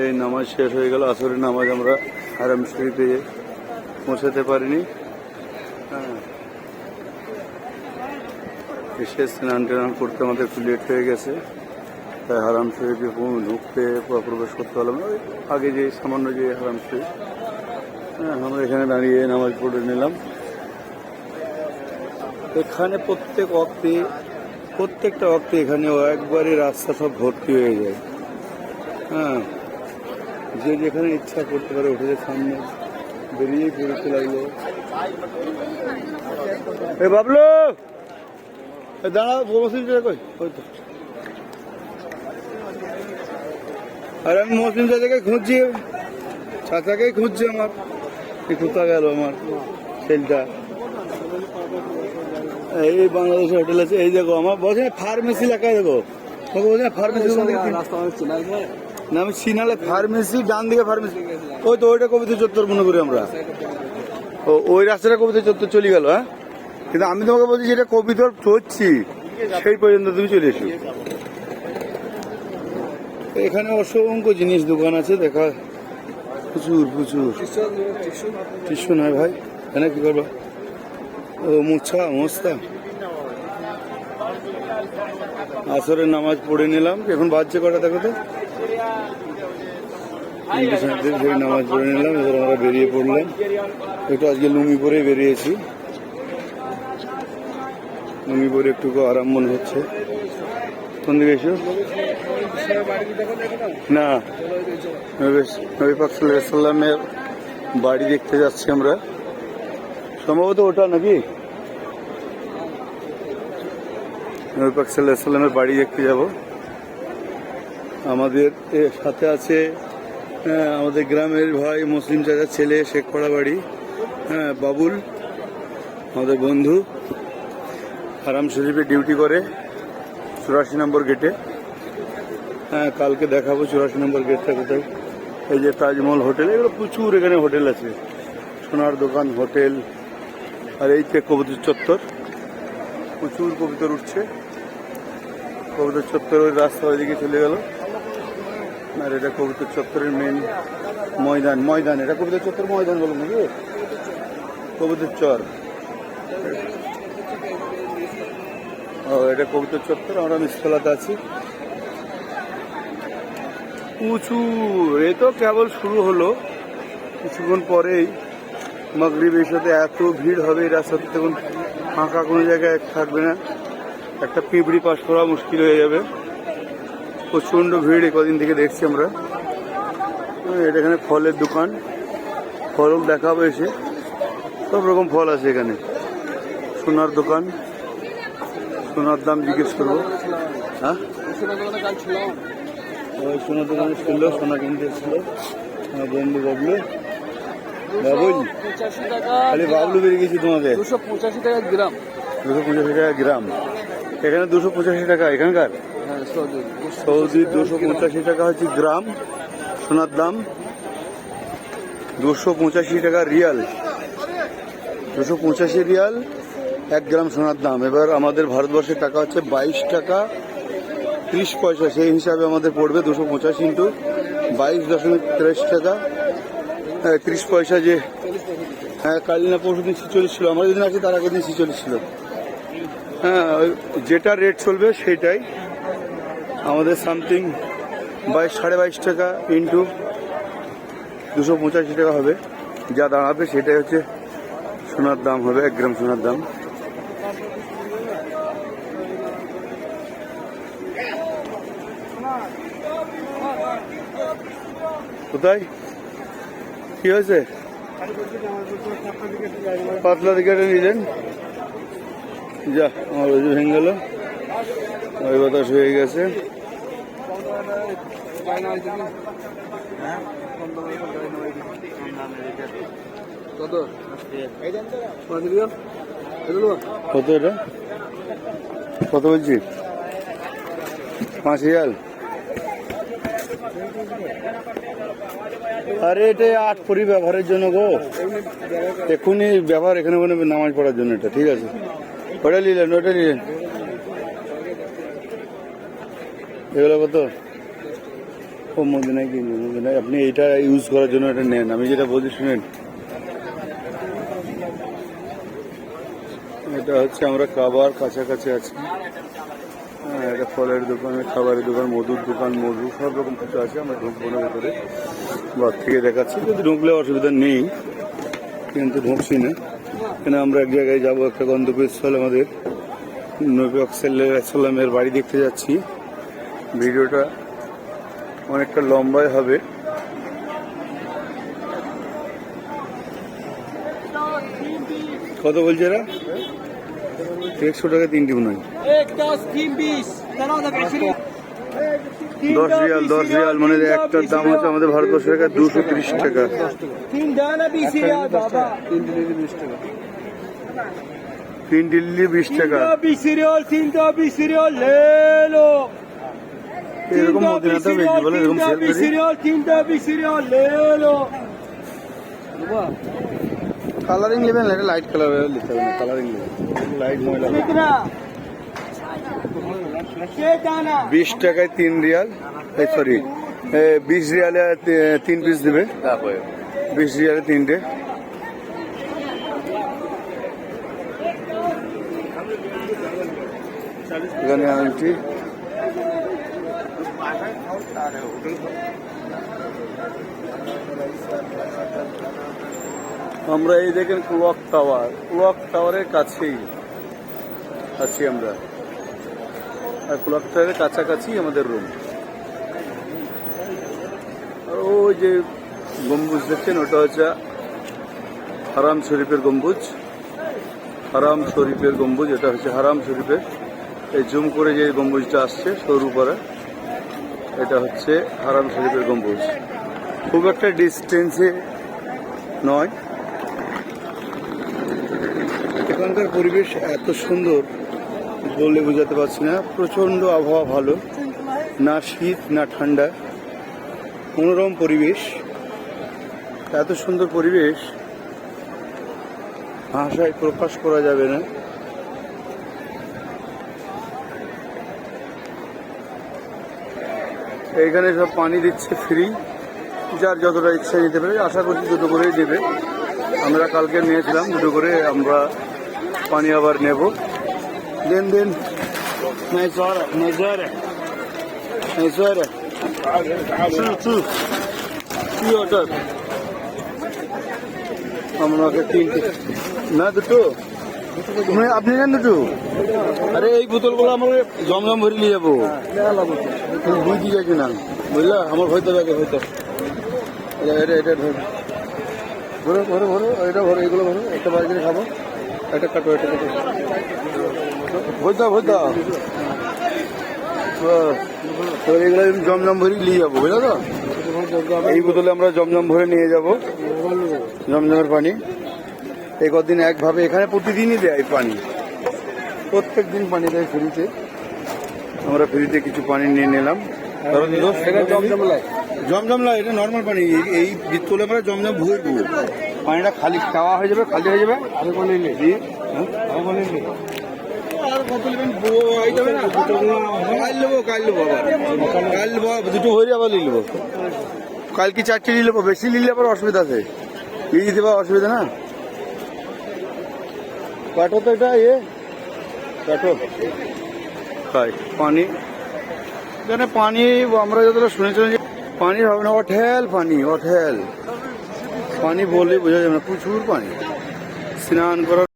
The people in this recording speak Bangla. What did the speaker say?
এই নামাজ শেষ হয়ে গেল। আসরের নামাজ আমরা হারাম শরীফে পৌঁছাতে পারিনি। হ্যাঁ, এসে স্নান টান করতে আমাদের একটু লেট হয়ে গেছে, তাই হারাম শরীফে ঢুকতে বা প্রবেশ করতে পারলাম না। ওই আগে যে সামান্য যে হারাম শরীফ, হ্যাঁ, আমরা এখানে দাঁড়িয়ে নামাজ পড়ে নিলাম। এখানে প্রত্যেকটা ওয়াক্তে এখানে একবারে রাস্তা সব ভর্তি হয়ে যায়। হ্যাঁ, যে যেখানে ইচ্ছা করতে পারে উঠে সামনে বেরিয়েই পড়তে লাগলো। এ বাবলু দাঁড়া, মুসলিম কই? ওই তো। আর আমি মুসলিম চাচাকে খুঁজছি, চাচাকেই খুঁজছি। আমার কোথা গেল আমার ছেলেটা? এই বাংলাদেশে হোটেল আছে, এই দেখো আমার বলছে ফার্মেসি লেখা, দেখো ওকে বলছে ফার্মেসি। না আমি সিনালে ফার্মেসি, ডান দিকে ফার্মেসি। ওই তো ওইটা কবিতা চত্বর মনে করি আমরা। ওই রাস্তাটা কবিতা চত্বর চলে গেল। হ্যাঁ, কিন্তু আমি তোমাকে বলছি যেটা কবিতার চলছি সেই পর্যন্ত তুমি চলে এসো। এখানে অসংখ্য জিনিস দোকান আছে, দেখা প্রচুর প্রচুর। টিস্যু নয় ভাই, এখানে কি করবো? ও মোস্তা। আসরের নামাজ পড়ে নিলাম। এখন বাজছে কটা দেখো তো? নামাজ পড়ে নিলাম। এবার আমরা বেরিয়ে পড়লাম। একটু আজকে লুঙ্গি পরে বেরিয়েছি। লুঙ্গি পরে একটু আরাম মনে হচ্ছে। কোন দিকে এসো? না, নবী পাক সাল্লাল্লাহু আলাইহি ওয়াসাল্লামের বাড়ি দেখতে যাচ্ছি আমরা। সম্ভবত ওটা নাকি নবী পাক সাল্লাল্লাহু আলাইহি ওয়াসাল্লামের বাড়ি দেখতে যাব। আমাদের সাথে আছে আমাদের গ্রামের ভাই মুসলিম চাচার ছেলে, শেখপাড়া বাড়ি। হ্যাঁ, বাবুল আমাদের বন্ধু, হারাম শরীফে ডিউটি করে 84 নম্বর গেটে। হ্যাঁ, কালকে দেখাবো 84 নম্বর গেটটা কোথায়। এই যে তাজমহল হোটেল, এগুলো প্রচুর এখানে হোটেল আছে, সোনার দোকান, হোটেল। আর এই যে কবুতর চত্বর, প্রচুর কবুতর উঠছে। কবুতর চত্বর ওই রাস্তা ওইদিকে চলে গেল। আর এটা কবুতর চত্বরের মেন ময়দান। এটা কবুতর চত্বর ময়দান বলো নাকি? কবুতর চর। ও, এটা কবুতর চত্বর। আমরা মিসখলাতে আছি। প্রচুর, এই তো কেবল শুরু হলো, কিছুক্ষণ পরেই মাগরিব এসাতে এত ভিড় হবে এই রাস্তাতে, তখন ফাঁকা কোনো জায়গায় থাকবে না। একটা পিঁপড়ি পাস করা মুশকিল হয়ে যাবে। প্রচন্ড ভিড় কদিন থেকে দেখছি আমরা। এটা এখানে ফলের দোকান, ফল দেখাবো এসে। সব রকম ফল আছে এখানে। সোনার দোকান, সোনার দাম জিজ্ঞেস করবো। হ্যাঁ, ওই সোনার দোকানে ছিল, সোনা কিনতে এসেছিল আমার বন্ধু বাবলু। খালি বাবলু বেরিয়ে গেছি তোমাদের। 285 টাকা গ্রাম। 285 টাকা গ্রাম। এখানে 285 টাকা এখানকার। সৌদি 285 টাকা হচ্ছে গ্রাম সোনার দাম। 285 টাকা রিয়াল, 285 রিয়াল 1 গ্রাম সোনার দাম। এবার আমাদের ভারতবর্ষের টাকা হচ্ছে 22 টাকা 30 পয়সা। সেই হিসাবে আমাদের পড়বে 285 ইন্টু 22.30 টাকা 30 পয়সা। যে হ্যাঁ, কাল না পরশু দিন 46 ছিল, আমরা যেদিন আছি তার আগের দিন 46 ছিল। হ্যাঁ, যেটা রেট চলবে সেটাই আমাদের সামথিং 22.5 টাকা ইন্টু 285 টাকা হবে। যা দাঁড়াবে সেটাই হচ্ছে সোনার দাম হবে, 1 গ্রাম সোনার দাম। কোথায় কি হয়েছে? পাতলা দিকে নিলেন, যা আমার ওই ভেঙে গেল, ওই বাতাস হয়ে গেছে। কত এটা? কত বলছি? 5000। আরে এটা 8 পরি ব্যবহারের জন্য গো, এখনই ব্যবহার এখানে ওখানে নামাজ পড়ার জন্য এটা। ঠিক আছে, ওটা নিলেন, ওটা নিলেন। এগুলো কত? ও মদিনায় কিনবো, মদিনায় আপনি এটা ইউজ করার জন্য এটা নেন, আমি যেটা বলছি শুনেন। এটা হচ্ছে আমরা কাবার কাছাকাছি আছি। হ্যাঁ, এটা ফলের দোকান, খাবারের দোকান, মধুর দোকান, মধু সব রকম কিছু আছে। আমরা ঢুকবো না ভেতরে, বাদ থেকে দেখাচ্ছি, যদি ঢুকলে অসুবিধা নেই, কিন্তু ঢুকছি না। কেন আমরা এক জায়গায় যাবো, একটা গন্তব্যস্থল আমাদের, নবী সাল্লামের বাড়ি দেখতে যাচ্ছি। ভিডিওটা অনেকটা লম্বাই হবে। কত বলছে এরা? 100 টাকা তিনটি মনে হয়। 10 রিয়াল, 10 রিয়াল মানে একটার দাম হচ্ছে আমাদের ভারতবর্ষের টাকা 230 টাকা। 3 দিল্লি 20 টাকা। এরকম মদিনাতে বেশি বলে, এরকম সেল করি। কালারিং নেবেন, এটা লাইট কালার নিতে হবে না, কালারিং নেবেন, লাইট ময়লা। 20 টাকায় 3 রিয়াল, সরি 20 রিয়ালে 3 পিস দেবে, 20 রিয়ালে 3টে। এখানে আনছি আমরা, এই দেখেন ক্লক টাওয়ার, ক্লক টাওয়ারের কাছেই আছি আমরা, আর ক্লক টাওয়ারের কাছাকাছি আমাদের রুম। আর ওই যে গম্বুজ দেখছেন, ওটা হচ্ছে হারাম শরীফের গম্বুজ, হারাম শরীফের গম্বুজ, এটা হচ্ছে হারাম শরীফের। এই জুম করে যে গম্বুজটা আসছে সরু পাড়া, এটা হচ্ছে হারাম শরীফের গম্বুজ। খুব একটা ডিস্টেন্সে নয়। এখানকার পরিবেশ এত সুন্দর বলে বোঝাতে পারছি না, প্রচন্ড আবহাওয়া ভালো, না শীত না ঠান্ডা, মনোরম পরিবেশ, এত সুন্দর পরিবেশ ভাষায় প্রকাশ করা যাবে না। এইখানে সব পানি দিচ্ছে ফ্রি, যার যতটা ইচ্ছা নিতে পারে, আশা করছি দুটো করেই দেবে। আমরা কালকে নিয়েছিলাম দুটো করে, আমরা পানি আবার নেব। দেন দেন আমাকে 3টে না, দুটো আপনি নেন দুটো। আরে এই বোতলগুলো আমার জমজম ভরে নিয়ে যাবো, বুঝতে চাইছি না, বুঝলা, আমার হয়তো লাগে, হয়তো এটা এটা ভরো ভরো ভরো, এটা ভরো, এগুলো ভরো, একটা বাড়ি করে খাবো, একটা কাটো, একটা কাটো, ভরতা ভরতা, এগুলো জমজম ভরে নিয়ে যাবো, বুঝলো তো। এই বোতলে আমরা জমজম ভরে নিয়ে যাবো, জমজমের পানি। এই কদিন একভাবে এখানে প্রতিদিনই দেয় পানি, প্রত্যেক দিন পানি দেয় ফ্রিতে। আমরা ফ্রিতে কিছু পানি নিয়ে নিলাম। জমজম লাই, এটা নর্মাল পানি। এই বোতলে আমরা জমজম ভরে দেবো, পানিটা খালি খাওয়া হয়ে যাবে, খালি হয়ে যাবে। দুটো হয়ে আবার নিয়ে নেবো, কালকে 4টে নিয়ে নেবো, বেশি নিলে আবার অসুবিধা আছে, নিয়ে দিতে পারো, অসুবিধা না। কাটো তো এটা, কাটো খাই পানি। এখানে পানি আমরা যতটা শুনেছিলাম যে পানি হবে না, অঠেল পানি, অঠেল পানি বললে বোঝা যাবে না, প্রচুর পানি। স্নান করার